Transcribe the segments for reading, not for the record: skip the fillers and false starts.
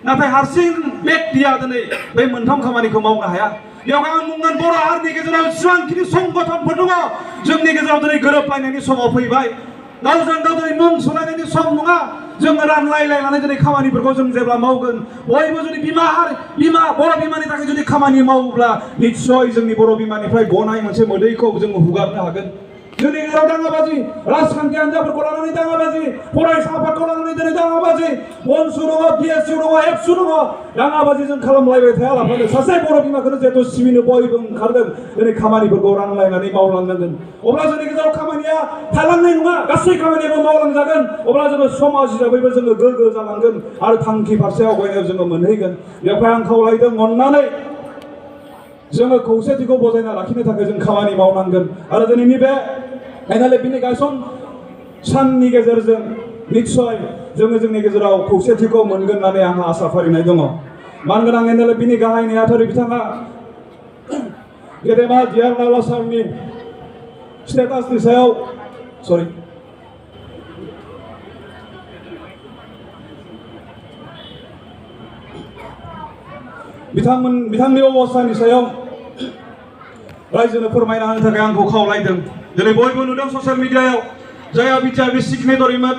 नाथाय हारसिं बेक्तिया दिनै बे मोनथाम खामानिखौ मावनो हाया बेवहाय आं बुंगोन बर' हारिनि गेजेराव जेसेबांखिनि संगठनफोर दङ जोंनि गेजेराव दिनै गोरोबलायनायनि समाव फैबाय गावजों गाव दिनै मुं सुलायनायनि सम नङा जोङो रानलायलायनानै दिनै खामानिफोरखौ जों जेब्ला मावगोन बयबो जुदि बिमा बर' बिमानि थाखाय जुदि खामानि मावोब्ला निस्सय जोंनि बर' बिमानिफ्राय गनाय मोनसे मोदैखौ जोङो हुगारनो हागोन जोंनि गेजेराव दाङाबाजि राजखान्थि हान्जाफोरखौ लानानै दाङाबाजि फरायसा आफादखौ लानानै दिनै दाङाबाजि बनसु दङ बिएसइउ दङ एबसु दङ दाङाबाजि जों खालामलायबाय थायालाफानो सासे बर' बिमाखौनो जिहेतु सिबिनो बयबो ओंखारदों दिनै खामानिफोरखौ रानलायनानै मावलांनांगोन अब्ला जोंनि गेजेराव खामानिया थालांनाय नङा गासै खामानियाबो मावलांजागोन अब्ला जोङो समाज हिसाबैबो जोङो गोग्गो जालांगोन आरो थांखि फारसे आवगायनायाव जोङो मोनहैगोन बेवहाय आं खावलायदों अननानै जोङो खौसेथिखौ बजायना लाखिनो थाखाय जों खामानि मावनांगोन आरो दिनैनि बे एनएलएफनि गायसन साननि गेजेरजों निस्सय जोङो जोंनि गेजेराव खौसेथिखौ मोनगोन होननानै आंहा आसा फारिनाय दङ मान गोनां एनएलएफनि गाहाय नेहाथारि बिथाङा गेदेमा जियार नावला सारनि स्टेटासनि सायाव बिथांनि अबस्थानि सायाव रायजोनो फोरमायना होनो थाखाय आंखौ खावलायदों दिनै बयबो नुदों ससियेल मिडियायाव जायहा बिटिआरनि सिगनेटरिमोन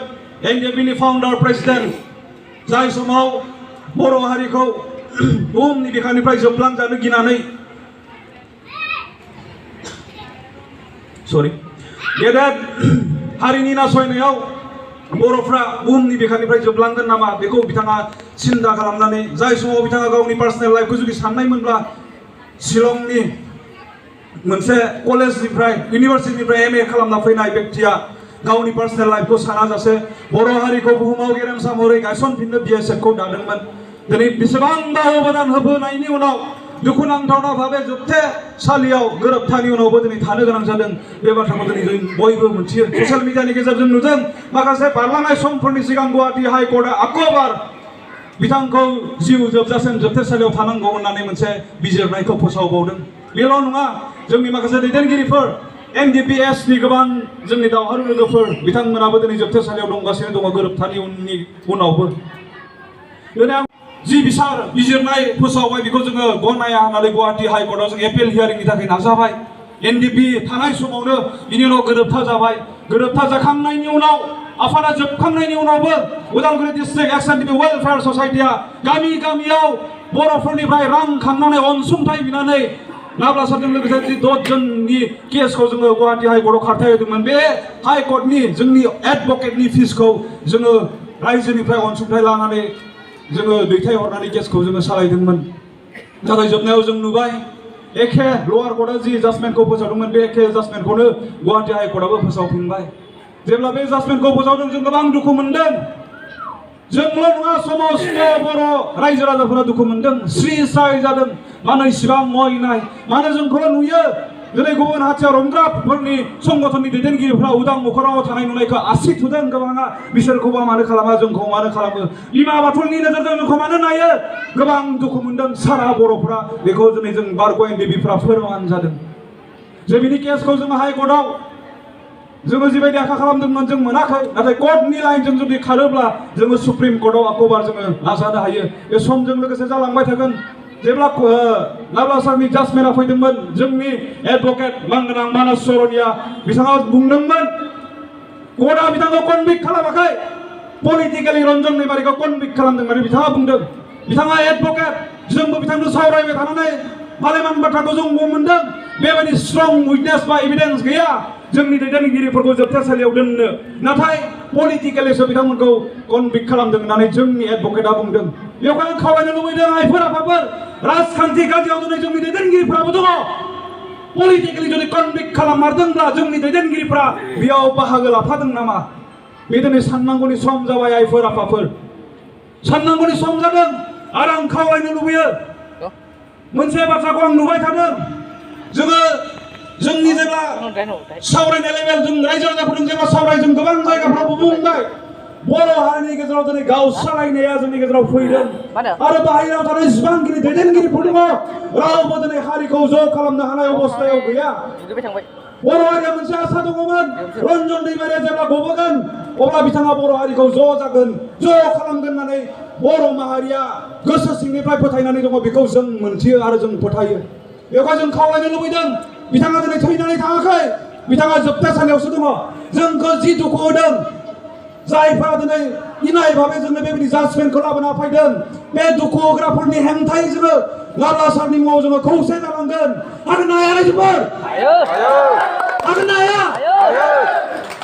एनडिएफबिनि फाउन्डार प्रेसिडेन्ट जाय समाव बर' हारिखौ बुहुमनि बिखानिफ्राय जोबलांजानो गिनानै गेदेर हारिनि नासयनायाव बर'फ्रा बुहुमनि बिखानिफ्राय जोबलांगोन नामा बेखौ बिथाङा सिन्था खालामनानै जाय समाव बिथाङा गावनि पार्सनेल लाइफखौ जुदि साननायमोनब्ला शिलंनि मोनसे कलेजनिफ्राय इउनिभार्सिटिनिफ्राय एमए खालामना फैनाय व्यक्तिया गावनि पार्सनेल लाइफखौ सानाजासे बर' हारिखौ बुहुमाव गेरेमसा महरै गायसनफिननो बिएसएफखौ दादोंमोन दिनै बेसेबांबा अबदान होबोनायनि उनाव दुखुनांथावना भाबे जोबथेसालियाव गोरोबथानि उनावबो दिनै थानो गोनां जादों बे बाथ्राखौ दिनै जों बयबो मिथियो ससियेल मिडियानि गेजेरजों नुदों माखासे बारलांनाय समफोरनि सिगां गुवाहाटी हाइकर्टआ आकबार बिथांखौ जिउ जोबजासिम जोबथेसालियाव थानांगौ होननानै मोनसे बिजिरनायखौ फोसावबावदों बेल' नङा जोंनि माखासे दैदेनगिरिफोर एनडिपिएसनि गोबां जोंनि दावहारु लोगोफोर बिथांमोनाबो दिनै जोबथेसालियाव दंगासिनो दङ गोरोबथानि उनावबो दिनै आं जि बिजिरनाय फोसावबाय बेखौ जोङो गनाया होननानै गुवाहाटी हाइकर्टआव जों एपिल हियारिंनि थाखाय नाजाबाय एनडिपि थानाय समावनो बिनि उनाव गोरोबथा जाबाय गोरोबथा जाखांनायनि उनाव आफादा जोबखांनायनि उनावबो उदालगुरि डिस्ट्रिक्ट एसएनडिपि वेलफेयार ससाइटिया गामि गामियाव बर'फोरनिफ्राय रां खांनानै अनसुंथाइ बिनानै नाब्ला सारजों लोगोसे 10 जननि केसखौ जोङो गुवाहाटी हाइकर्टआव खारथाय होदोंमोन बे हाइकर्टनि जोंनि एडभकेटनि फिसखौ जोङो रायजोनिफ्राय अनसुंथाइ लानानै जोङो दैथायहरनानै केसखौ जोङो सालायदोंमोन नाथाय जोबनायाव जों नुबाय एखे लवार कर्टआ जि जाजमेन्टखौ फोसावदोंमोन बे एखे जाजमेन्टखौनो गुवाहाटी हाइकर्टआबो फोसावफिनबाय जेब्ला बे जाजमेन्टखौ फोसावदों जों गोबां दुखु मोनदों जोंल' नङा समस्त बर' रायजो राजाफोरा दुखु मोनदों स्रि स्राय जादों मानो इसिबां अयनाय मानो जोंखौल' नुयो दिनै गुबुन हाथियार हमग्राफोरनि संगठननि दैदेनगिरिफ्रा उदां न'खराव थानाय नुनायखौ आसि थुदों गोबाङा बिसोरखौबा मानो खालामा जोंखौ मानो खालामो बिमा बाथौनि नोजोरजों जोंखौ मानो नायो गोबां दुखु मोनदों सारा बर'फ्रा बेखौ दिनै जों बारग' एनडिपिफ्रा फोरमान जादों जे बिनि केसखौ जोङो हाइकर्टआव जोङो जिबायदि आखा खालामदोंमोन जों मोनाखै नाथाय कर्टनि लाइनजों जुदि खारोब्ला जोङो सुप्रिम कर्टआव आकबार जोङो नाजानो हायो बे समजों लोगोसे जालांबाय थागोन जेब्ला नाब्ला सारनि जाजमेन्टआ फैदोंमोन जोंनि एडभकेट मानगोनां मानस सरनिया बिथाङा बुंदोंमोन कर्टआ बिथांखौ कनभिक्ट खालामाखै पलिटिकेलि रन्जन दैमारिखौ कनभिक्ट खालामदों होननानै बिथाङा बुंदों बिथाङा एडभकेट जोंबो बिथांजों सावरायबाय थानानै मालायमान बाथ्राखौ जों मोनदों बेबायदि स्ट्रं उइटनेस बा एभिडेन्स गैया जोंनि दैदेनगिरिफोरखौ जोबथेसालियाव दोननो नाथाय पलिटिकेलिसो बिथांमोनखौ कनभिक्ट खालामदों होननानै जोंनि एडभकेटआ बुंदों बेवहाय आं खावलायनो लुबैदों आइफोर आफाफोर राजखान्थि गाज्रियाव दिनै जोंनि दैदेनगिरिफ्राबो दङ पलिटिकेलि जुदि कनभिक्ट खालाममारदोंब्ला जोंनि दैदेनगिरिफ्रा बेयाव बाहागो लाफादों नामा बे दिनै साननांगौनि सम जाबाय आइफोर आफाफोर साननांगौनि सम जादों आरो आं खावलायनो लुबैयो मोनसे बाथ्राखौ आं नुबाय थादों जोङो जोंनि जेब्ला सावरायनाय लेभेल जों रायजो राजाफोरजों जेब्ला सावरायजों गोबां जायगाफ्रावबो बुंबाय बर' हारिनि गेजेराव दिनै गावस्रालायनाया जोंनि गेजेराव फैदों आरो बाहेरायाव थानाय जेसेबांखिनि दैदेनगिरिफोर दङ रावबो दिनै हारिखौ ज' खालामनो हानाय अबस्थायाव गैया बर' हारिया मोनसे आसा दङमोन रन्जन दैमारिया जेब्ला गबोगोन अब्ला बिथाङा बर' हारिखौ ज' जागोन ज' खालामगोन होननानै बर' माहारिया गोसो सिंनिफ्राय फोथायनानै दङ बेखौ जों मोनथियो आरो जों फोथायो बेवहाय जों खावलायनो लुबैदों बिथाङा दिनै थैनानै थाङाखै बिथाङा जोबथा सानायावसो दङ जोंखौ जि दुखु होदों जायफोरा दिनै इनाय भाबै जोंनो बेबायदि जाजमेन्टखौ लाबोना फैदों बे दुखु होग्राफोरनि हेंथायै जोङो नाब्ला सारनि मुङाव जोङो खौसे जानांगोन हागोन ना हाया रायजोफोर हागोन ना हाया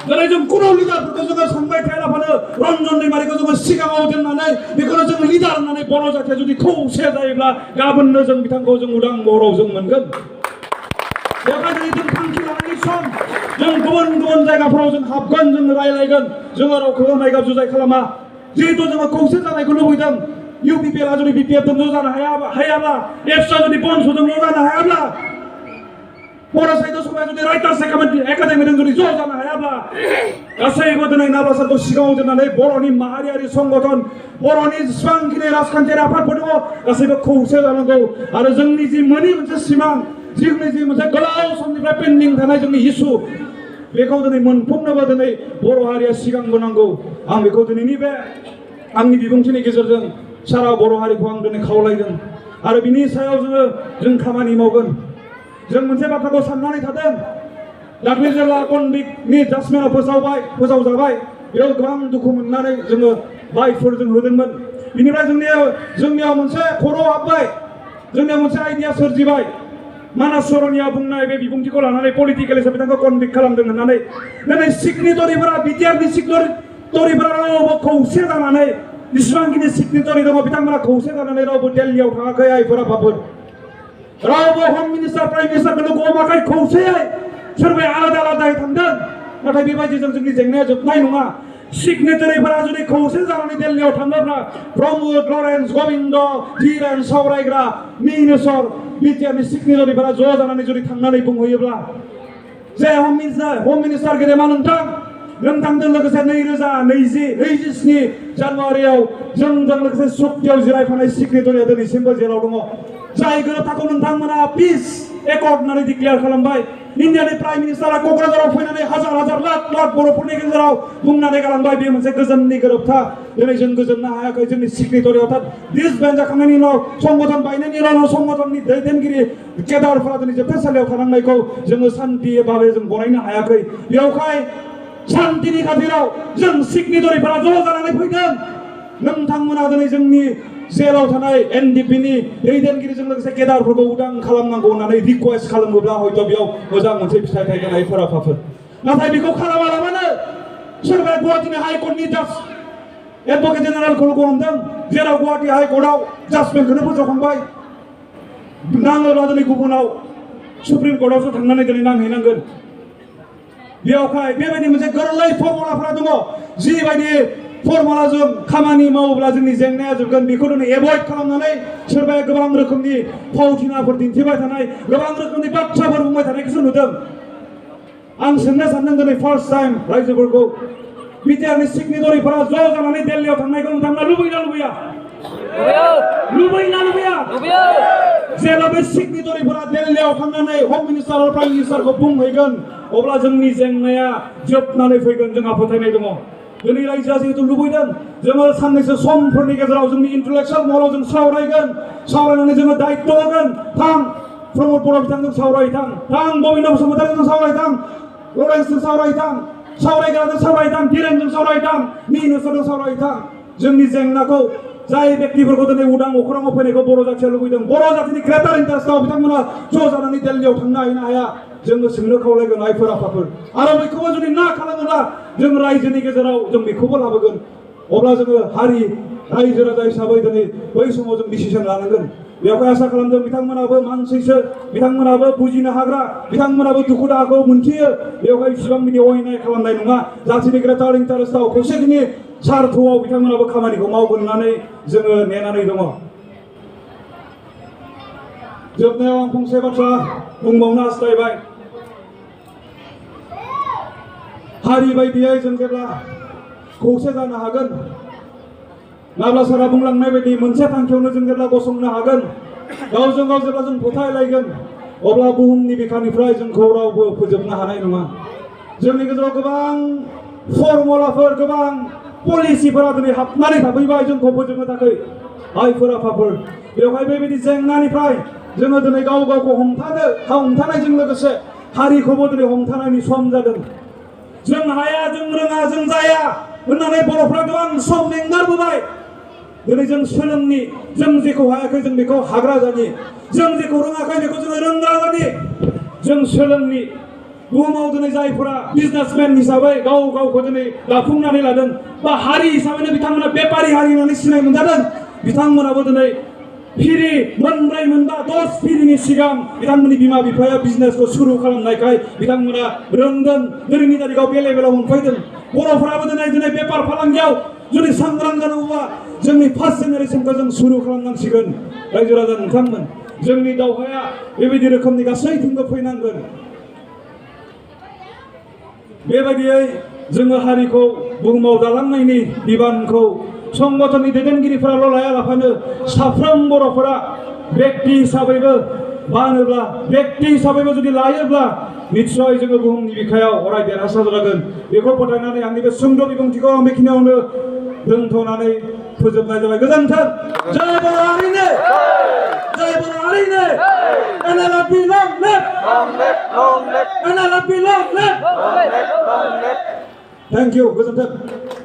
दिनै जों कुनु लिडारफोरखौ जोङो सानबाय थायालाबानो रन्जन दैमारिखौ जोङो सिगाङाव दोननानै बेखौनो जों लिडार होननानै बर' जाथिया जुदि खौसे जायोब्ला गाबोननो जों बिथांखौ जों उदां महराव जों मोनगोन बेवहाय दिनै जों थांखि लानायनि सम जों गुबुन गुबुन जायगाफोराव जों हाबगोन जों रायलायगोन जोङो रावखौबो नायगाब जुजाय खालामा जिहेतु जोङो खौसे जानायखौ लुबैदों UPPL जुदि BPF जों ज' जानो हायाब्ला एफसा जुदि बन्सजों ज' जानो हायाब्ला बर' साहित्य सभाया जुदि राइटार्स एकाडेमिजों जुदि ज' जानो हायाब्ला गासैबो दिनै नाब्ला सारखौ सिगाङाव दोननानै बर'नि माहारियारि संगठन बर'नि जेसेबांखिनि राजखान्थियारि आफादफोर दङ गासैबो खौसे जानांगौ आरो जोंनि जि मोनसे सिमां जोंनि जि मोनसे गोलाव समनिफ्राय पेन्डिं थानाय जोंनि इस्यु बेखौ दिनै मोनफुंनोबो दिनै बर' हारिया सिगांबोनांगौ आं बेखौ दिनैनि बे आंनि बिबुंथिनि गेजेरजों सारा बर' हारिखौ आं दिनै खावलायदों आरो बिनि सायाव जों खामानि मावगोन जों मोनसे बाथ्राखौ साननानै थादों दाख्लै जेब्ला कनभिक्टनि जाजमेन्टआ फोसावजाबाय बेयाव गोबां दुखु मोननानै जोङो बाइकफोर जों होदोंमोन बिनिफ्राय जोंनियाव मोनसे खर' हाबबाय जोंनियाव मोनसे आइडिया सोरजिबाय मानास सरनिया बुंनाय बे बिबुंथिखौ लानानै पलिटिकेल हिसाबै बिथांखौ कनभिक्ट खालामदों होननानै दिनै सिगनेटरिफोरा बिटिआरनि सिगनेटरिफोरा रावबो खौसे जानानै जेसेबांखिनि सिगनेटरि दङ बिथांमोना खौसे जानानै रावबो दिल्लीयाव थाङाखै आइफोर आफाफोर रावबो हम मिनिस्टार प्राइम मिनिस्टारखौनो गमाखै खौसेयै सोरबाया आलादा आलादायै थांदों नाथाय बेबायदिजों जोंनि जेंनाया जोबनाय नङा सिगनेटरिफोरा जुदि खौसे जानानै दिल्लीयाव थाङोब्ला प्रमोद लरेन्स गोविन्द धीरेन सावरायग्रा मिनेश्वर बिटिआरनि सिगनेटरिफोरा ज' जानानै जुदि थांनानै बुंहैयोब्ला जे हम मिनिस्टार गेदेमा नोंथांजों लोगोसे 2027 जानुवारियाव जोंजों लोगोसे सुक्तियाव जिरायफानाय सिगनेटरिया दिनैसिमबो जेराव दङ जाय गोरोबथाखौ नोंथांमोना पिस एकर्ड होननानै डिक्लेयार खालामबाय इन्डियानि प्राइम मिनिस्टारा क'क्राझाराव फैनानै हाजार लाख बर'फोरनि गेजेराव बुंनानै गालांबाय बे मोनसे गोजोननि गोरोबथा दिनै जों गोजोननो हायाखै जोंनि सिगनेटरि अर्थात डिसबेन्ड जाखांनायनि उनाव संगठन बायनायनि उनाव संगठननि दैदेनगिरि केडारफोरा दिनै जोबथेसालियाव थानांनायखौ जोङो सान्थि भाबै जों गनायनो हायाखै बेवहाय शान्तिनि खाथिराव जों सिगनेटरिफोरा ज' जानानै फैदों नोंथांमोना दिनै जोंनि जेलाव थानाय NDPनि दैदेनगिरिजों लोगोसे केडारफोरखौ उदां खालामनांगौ होननानै रिक्वेस्ट खालामोब्ला हयथ' बेयाव मोजां मोनसे फिथाइ थायगोन आइफोर आफाफोर नाथाय बेखौ खालामालाबानो सोरबाया गुवाहाटीनि हाइकर्टनि जाज एडभकेट जेनेरेलखौ लोगो हमदों जेराव गुवाहाटी हाइकर्टआव जाजमेन्टखौनो फोसावखांबाय नाङोब्ला दिनै गुबुनाव सुप्रिम कर्टआवसो थांनानै दिनै नांहैनांगोन बेवहाय बेबायदि मोनसे गोरलै फर्मुलाफोरा दङ जिबायदि फर्मुलाजों खामानि मावोब्ला जोंनि जेंनाया जोबगोन बेखौ दिनै एभयड खालामनानै सोरबाया गोबां रोखोमनि फावथिनाफोर दिन्थिबाय थानाय गोबां रोखोमनि बाथ्राफोर बुंबाय थानायखौसो नुदों आं सोंनो सानदों दिनै फार्स्ट टाइम रायजोफोरखौ बिटिआरनि सिगनेटरिफोरा ज' जानानै दिल्लीयाव थांनायखौ नोंथांमोना लुबैना लुबैया जेब्ला बे सिगनेटरिफोरा दिल्लीयाव थांनानै हम मिनिस्टार आरो प्राइम मिनिस्टारखौ बुंहैगोन अब्ला जोंनि जेंनाया जोबनानै फैगोन जोंहा फोथायनाय दङ दिनै रायजोआ जिहेतु लुबैदों जोङो साननैसो समफोरनि गेजेराव जोंनि इन्टेलेक्सुवेल महराव जों सावरायनानै जोङो दायित्व होगोन थां प्रमोद बर' बिथांजों सावरायथां गोविन्द बसुमतारीजों सावरायथां लरेन्सजों सावरायथां धीरेनजों सावरायथां मिनेश्वरजों सावरायथां जोंनि जेंनाखौ जाय व्यक्तिफोरखौ दिनै उदां अख्राङाव फैनायखौ बर' जाथिया लुबैदों बर' जातिनि ग्रेटार इन्टारेस्टआव बिथांमोना ज' जानानै दिल्लीयाव थांनो हाया जोङो सोंनो खावलायगोन आइफोर आफाफोर आरो बेखौबो जुदि ना खालामोब्ला जों रायजोनि गेजेराव जों बेखौबो लाबोगोन अब्ला जोङो रायजो राजा हिसाबै दिनै बै समाव जों डिसिसन लानांगोन बेवहाय आसा खालामदों बिथांमोनाबो मानसिसो बिथांमोनाबो बुजिनो हाग्रा बिथांमोनाबो दुखु दाहाखौ मोनथियो बेवहाय इसिबां बिदि अयनाय खालामनाय नङा जातिनि ग्रेटार इन्टारेस्टआव खौसेथिनि सार्थआव बिथांमोनाबो खामानिखौ मावगोन होननानै जोङो नेनानै दङ जोबनायाव आं फंसे बाथ्रा बुंबावनो हास्थायबाय हारि बायदियै जों जेब्ला खौसे जानो हागोन नाब्ला सारा बुंलांनाय बायदि मोनसे थांखियावनो जों जेब्ला गसंनो हागोन गावजों गाव जेब्ला जों फोथायलायगोन अब्ला बुहुमनि बिखानिफ्राय जोंखौ रावबो फोजोबनो हानाय नङा जोंनि गेजेराव गोबां फर्मुलाफोर गोबां पलिसिफोरा दिनै हाबनानै थाफैबाय जोंखौ फोजोबनो थाखाय आइफोर आफाफोर बेवहाय बेबायदि जेंनानिफ्राय जोङो दिनै गाव गावखौ हमथानायजों लोगोसे हारिखौबो दिनै हमथानायनि सम जादों जों हाया जों रोङा जों जाया होननानै बर'फ्रा गोबां सम एंगारबोबाय दिनै जों सोलोंनि जों जेखौ हायाखै जों बेखौ हाग्रा जानि जों जेखौ रोङाखै बेखौ जोङो रोंग्रा जानि जों सोलोंनि बुहुमाव दिनै जायफोरा बिजनेसमेन हिसाबै गाव गावखौ दिनै दाफुंनानै लादों बा हारि हिसाबैनो बिथांमोना बेपारि हारि होननानै सिनाय मोनजादों बिथांमोनाबो दिनै फिरि मोनब्रै मोनबा 10 फिरिनि सिगां बिथांमोननि बिमा बिफाया बिजनेसखौ सुरु खालामनायखाय बिथांमोना रोंदों दिनैनि तारिखाव बे लेभेलाव मोनफैदों बर'फोराबो दिनै बेपार फालांगियाव जुदि सांग्रां जानांगौबा जोंनि फार्स्ट जेनेरेसनखौ जों सुरु खालामनांसिगोन रायजो राजा नोंथांमोन जोंनि दावहाया बेबायदि रोखोमनि गासैथिंबो फैनांगोन बेबायदियै जोङो हारिखौ बुहुमाव दालांनायनि बिबानखौ संगठननि दैदेनगिरिफोराल' लायालाफानो साफ्रोम बर'फोरा व्यक्ति हिसाबैबो बानोब्ला व्यक्ति हिसाबैबो जुदि लायोब्ला निश्चय जोङो बुहुमनि बिखायाव अराय देरहासार जागोन बेखौ फोथायनानै आंनि बे सुंद' बिबुंथिखौ आं बेखिनियावनो दोनथ'नानै फोजोबनाय जाबाय गोजोन्थों जय बर' हारिनो जय बर' हारिनो NLF long live NLF long live Thank you गोजोन्थों